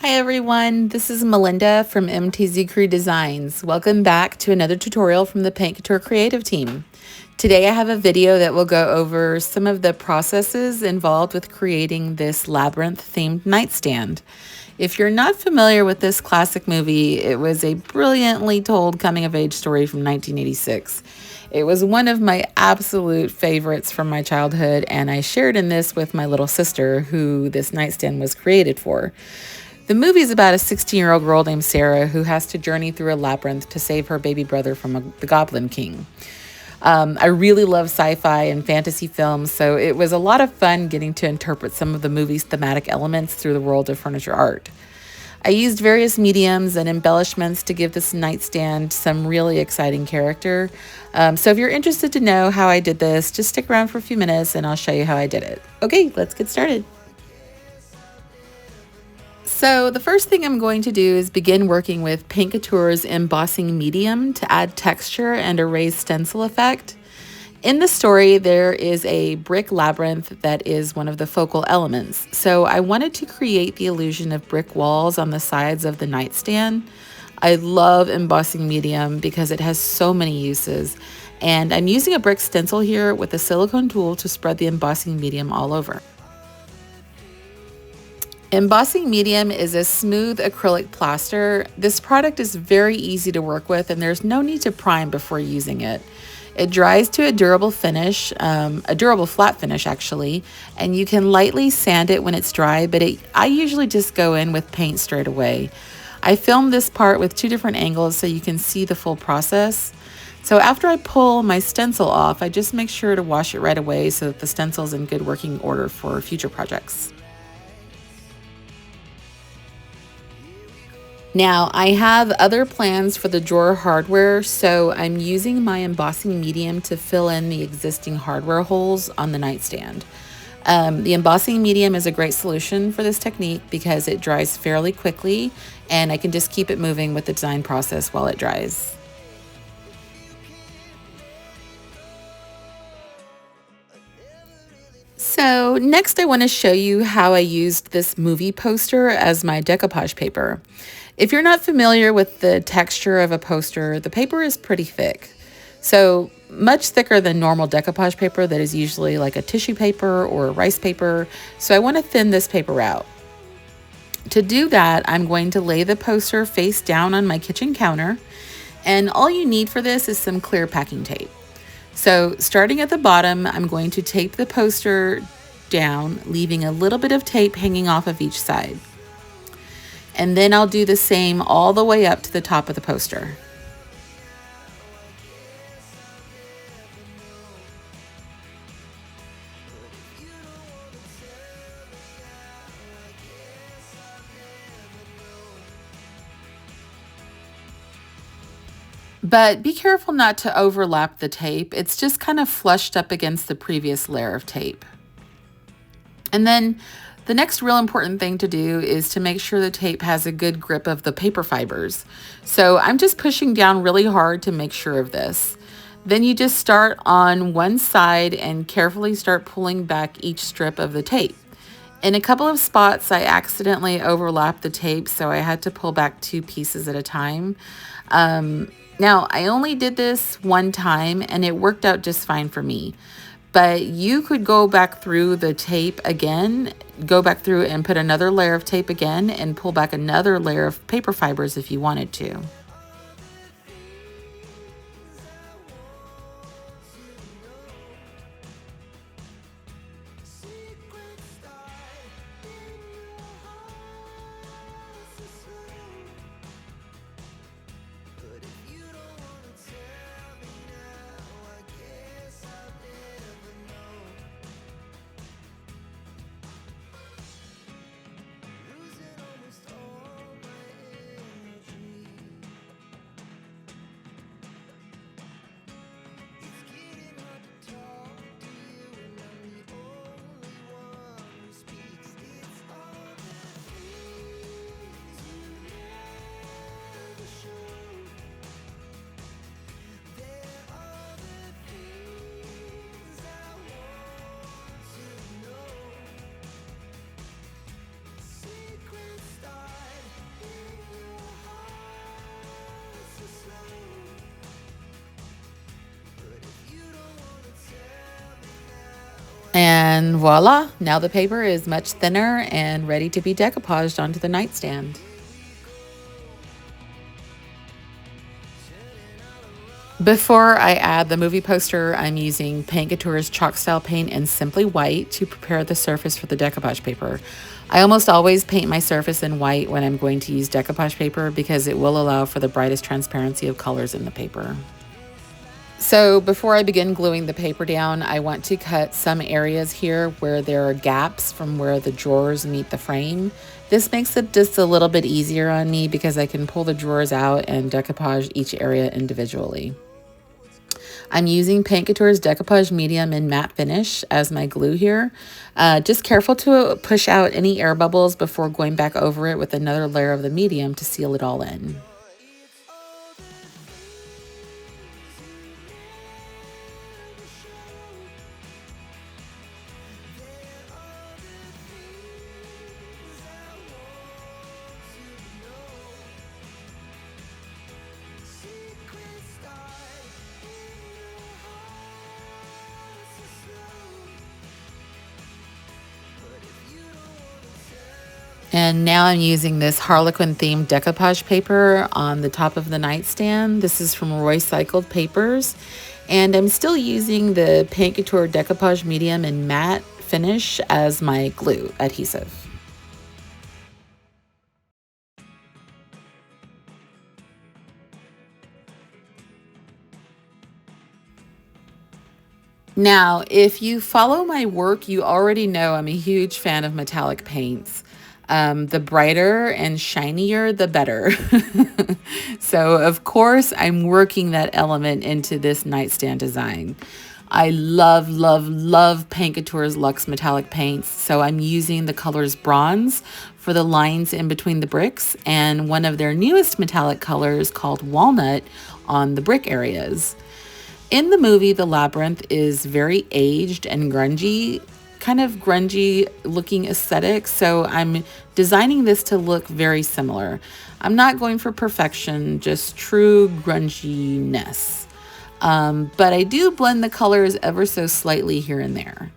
Hi everyone, this is Melinda from MTZ Crew Designs. Welcome back to another tutorial from the Paint Couture creative team. Today I have a video that will go over some of the processes involved with creating this Labyrinth themed nightstand. If you're not familiar with this classic movie, it was a brilliantly told coming-of-age story from 1986. It was one of my absolute favorites from my childhood, and I shared in this with my little sister, who this nightstand was created for. The movie is about a 16-year-old girl named Sarah who has to journey through a labyrinth to save her baby brother from the Goblin King. I really love sci-fi and fantasy films, so it was a lot of fun getting to interpret some of the movie's thematic elements through the world of furniture art. I used various mediums and embellishments to give this nightstand some really exciting character. So if you're interested to know how I did this, just stick around for a few minutes and I'll show you how I did it. Okay, let's get started. So the first thing I'm going to do is begin working with Paint Couture's Embossing Medium to add texture and a raised stencil effect. In the story, there is a brick labyrinth that is one of the focal elements. So I wanted to create the illusion of brick walls on the sides of the nightstand. I love Embossing Medium because it has so many uses. And I'm using a brick stencil here with a silicone tool to spread the embossing medium all over. Embossing Medium is a smooth acrylic plaster. This product is very easy to work with and there's no need to prime before using it. It dries to a durable finish, a durable flat finish actually, and you can lightly sand it when it's dry, but I usually just go in with paint straight away. I filmed this part with 2 different angles so you can see the full process. So after I pull my stencil off, I just make sure to wash it right away so that the stencil is in good working order for future projects. Now, I have other plans for the drawer hardware, so I'm using my embossing medium to fill in the existing hardware holes on the nightstand. The embossing medium is a great solution for this technique because it dries fairly quickly and I can just keep it moving with the design process while it dries. So next I want to show you how I used this movie poster as my decoupage paper. If you're not familiar with the texture of a poster, the paper is pretty thick. So much thicker than normal decoupage paper that is usually like a tissue paper or rice paper. So I want to thin this paper out. To do that, I'm going to lay the poster face down on my kitchen counter. And all you need for this is some clear packing tape. So starting at the bottom, I'm going to tape the poster down, leaving a little bit of tape hanging off of each side. And then I'll do the same all the way up to the top of the poster. But be careful not to overlap the tape. It's just kind of flushed up against the previous layer of tape. And then the next real important thing to do is to make sure the tape has a good grip of the paper fibers. So I'm just pushing down really hard to make sure of this. Then you just start on one side and carefully start pulling back each strip of the tape. In a couple of spots, I accidentally overlapped the tape, so I had to pull back 2 pieces at a time. Now, I only did this one time and it worked out just fine for me. But you could go back through the tape again, go back through and put another layer of tape again and pull back another layer of paper fibers if you wanted to. And voila, now the paper is much thinner and ready to be decoupaged onto the nightstand. Before I add the movie poster, I'm using Paint Couture's chalk style paint and Simply White to prepare the surface for the decoupage paper. I almost always paint my surface in white when I'm going to use decoupage paper because it will allow for the brightest transparency of colors in the paper. So before I begin gluing the paper down, I want to cut some areas here where there are gaps from where the drawers meet the frame. This makes it just a little bit easier on me because I can pull the drawers out and decoupage each area individually. I'm using Paint Couture's Decoupage Medium in Matte Finish as my glue here. Just careful to push out any air bubbles before going back over it with another layer of the medium to seal it all in. And now I'm using this Harlequin themed decoupage paper on the top of the nightstand. This is from Recycled Papers. And I'm still using the Paint Couture Decoupage Medium in Matte Finish as my glue adhesive. Now, if you follow my work, you already know I'm a huge fan of metallic paints. The brighter and shinier, the better. So, of course, I'm working that element into this nightstand design. I love, love, love Paint Couture's Luxe metallic paints, so I'm using the colors bronze for the lines in between the bricks and one of their newest metallic colors called walnut on the brick areas. In the movie, the Labyrinth is very aged and grungy, kind of grungy looking aesthetic, so I'm designing this to look very similar. I'm not going for perfection, just true grunginess. But I do blend the colors ever so slightly here and there.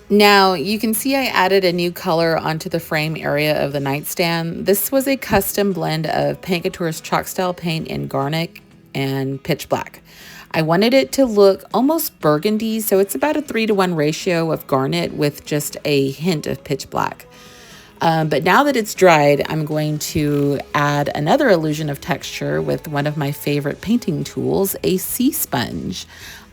Now, you can see I added a new color onto the frame area of the nightstand. This was a custom blend of Paint Couture's chalk style paint in Garnet and pitch black. I wanted it to look almost burgundy, so it's about a 3-to-1 ratio of Garnet with just a hint of pitch black. But now that it's dried, I'm going to add another illusion of texture with one of my favorite painting tools, a sea sponge.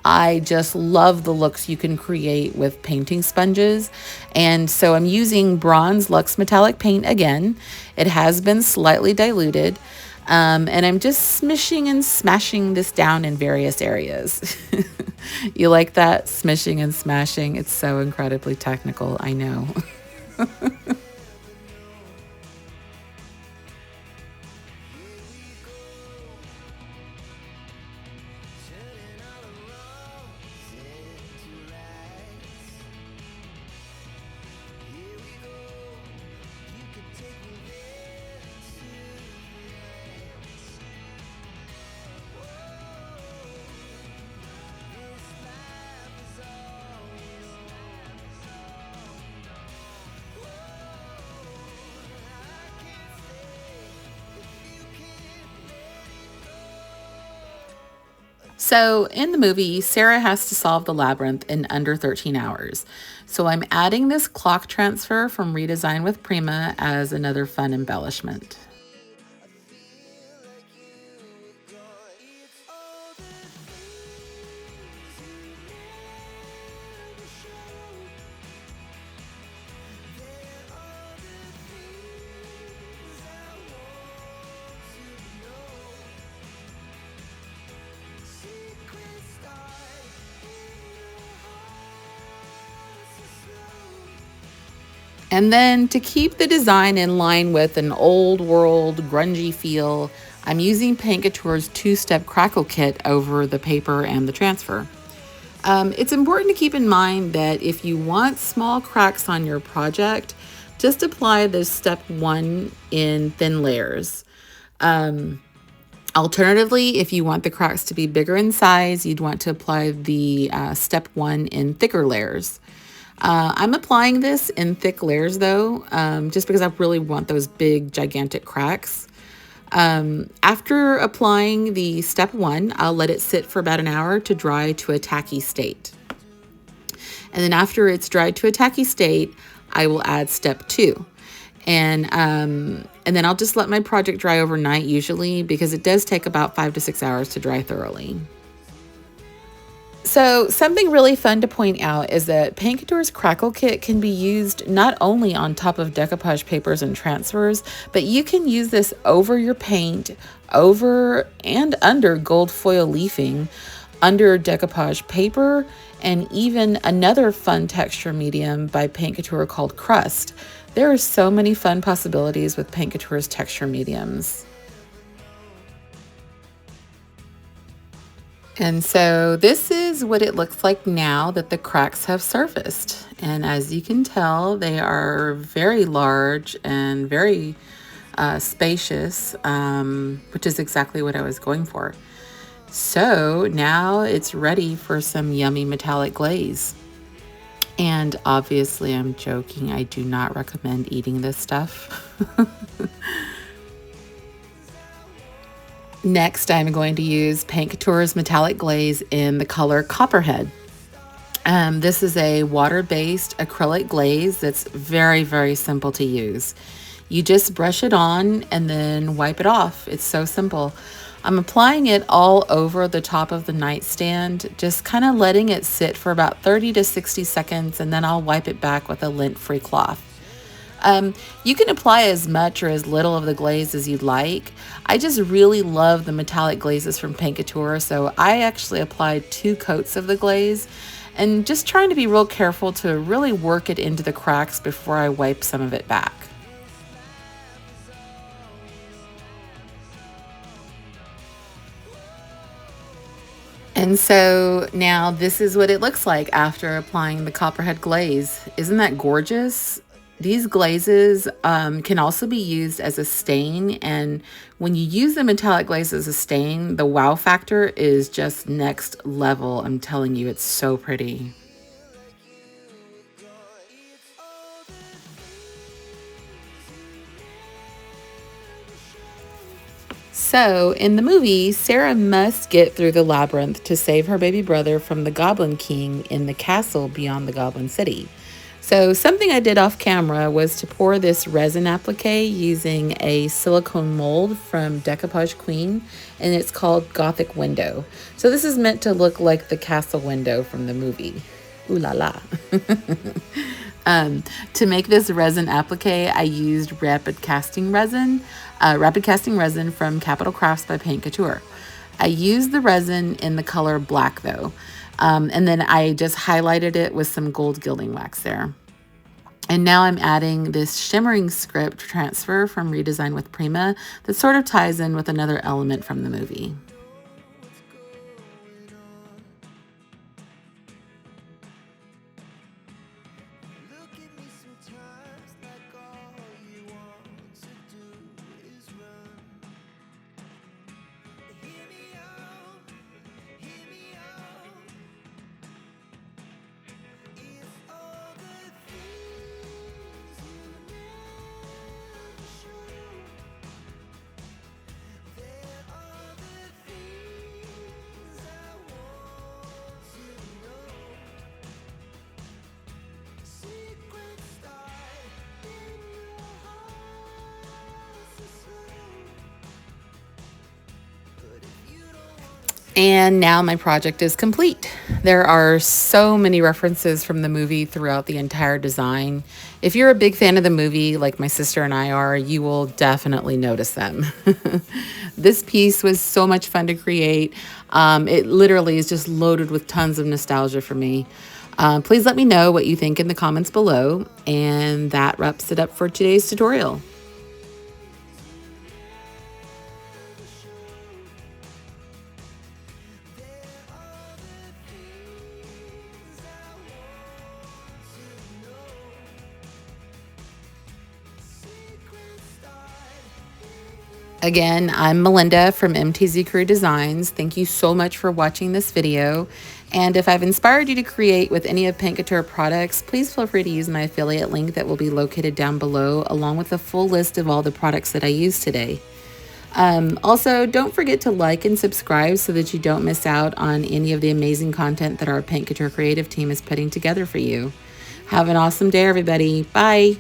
I just love the looks you can create with painting sponges. And so I'm using bronze Luxe metallic paint again. It has been slightly diluted. And I'm just smishing and smashing this down in various areas. You like that? Smishing and smashing. It's so incredibly technical, I know. So in the movie, Sarah has to solve the labyrinth in under 13 hours. So I'm adding this clock transfer from Redesign with Prima as another fun embellishment. And then to keep the design in line with an old world grungy feel, I'm using Paint Couture's two-step Crackle Kit over the paper and the transfer. It's important to keep in mind that if you want small cracks on your project, just apply the step 1 in thin layers. Alternatively, if you want the cracks to be bigger in size, you'd want to apply the step 1 in thicker layers. I'm applying this in thick layers though, just because I really want those big, gigantic cracks. After applying the step 1, I'll let it sit for about an hour to dry to a tacky state. And then after it's dried to a tacky state, I will add step 2. And then I'll just let my project dry overnight usually, because it does take about 5 to 6 hours to dry thoroughly. So something really fun to point out is that Paint Couture's Crackle Kit can be used not only on top of decoupage papers and transfers, but you can use this over your paint, over and under gold foil leafing, under decoupage paper, and even another fun texture medium by Paint Couture called Crust. There are so many fun possibilities with Paint Couture's texture mediums. And so this is what it looks like now that the cracks have surfaced. And as you can tell, they are very large and very spacious, which is exactly what I was going for. So now it's ready for some yummy metallic glaze. And obviously I'm joking, I do not recommend eating this stuff. Next, I'm going to use Paint Couture's metallic glaze in the color Copperhead. This is a water-based acrylic glaze that's very, very simple to use. You just brush it on and then wipe it off. It's so simple. I'm applying it all over the top of the nightstand, just kind of letting it sit for about 30 to 60 seconds, and then I'll wipe it back with a lint-free cloth. You can apply as much or as little of the glaze as you'd like. I just really love the metallic glazes from Paint Couture, so I actually applied 2 coats of the glaze, and just trying to be real careful to really work it into the cracks before I wipe some of it back. And so now this is what it looks like after applying the Copperhead glaze. Isn't that gorgeous? These glazes can also be used as a stain, and when you use the metallic glaze as a stain, the wow factor is just next level. I'm telling you, it's so pretty. So, in the movie, Sarah must get through the labyrinth to save her baby brother from the Goblin King in the castle beyond the Goblin City. So something I did off camera was to pour this resin applique using a silicone mold from Decoupage Queen, and it's called Gothic Window. So this is meant to look like the castle window from the movie. Ooh la la. To make this resin applique, I used rapid casting resin from Capital Crafts by Paint Couture. I used the resin in the color black though. And then I just highlighted it with some gold gilding wax there. And now I'm adding this shimmering script transfer from Redesign with Prima that sort of ties in with another element from the movie. And now my project is complete. There are so many references from the movie throughout the entire design. If you're a big fan of the movie, like my sister and I are, you will definitely notice them. This piece was so much fun to create. It literally is just loaded with tons of nostalgia for me. Please let me know what you think in the comments below. And that wraps it up for today's tutorial. Again, I'm Melinda from MTZ Crew Designs. Thank you so much for watching this video. And if I've inspired you to create with any of Paint Couture products, please feel free to use my affiliate link that will be located down below, along with a full list of all the products that I used today. Also, don't forget to like and subscribe so that you don't miss out on any of the amazing content that our Paint Couture creative team is putting together for you. Have an awesome day, everybody. Bye.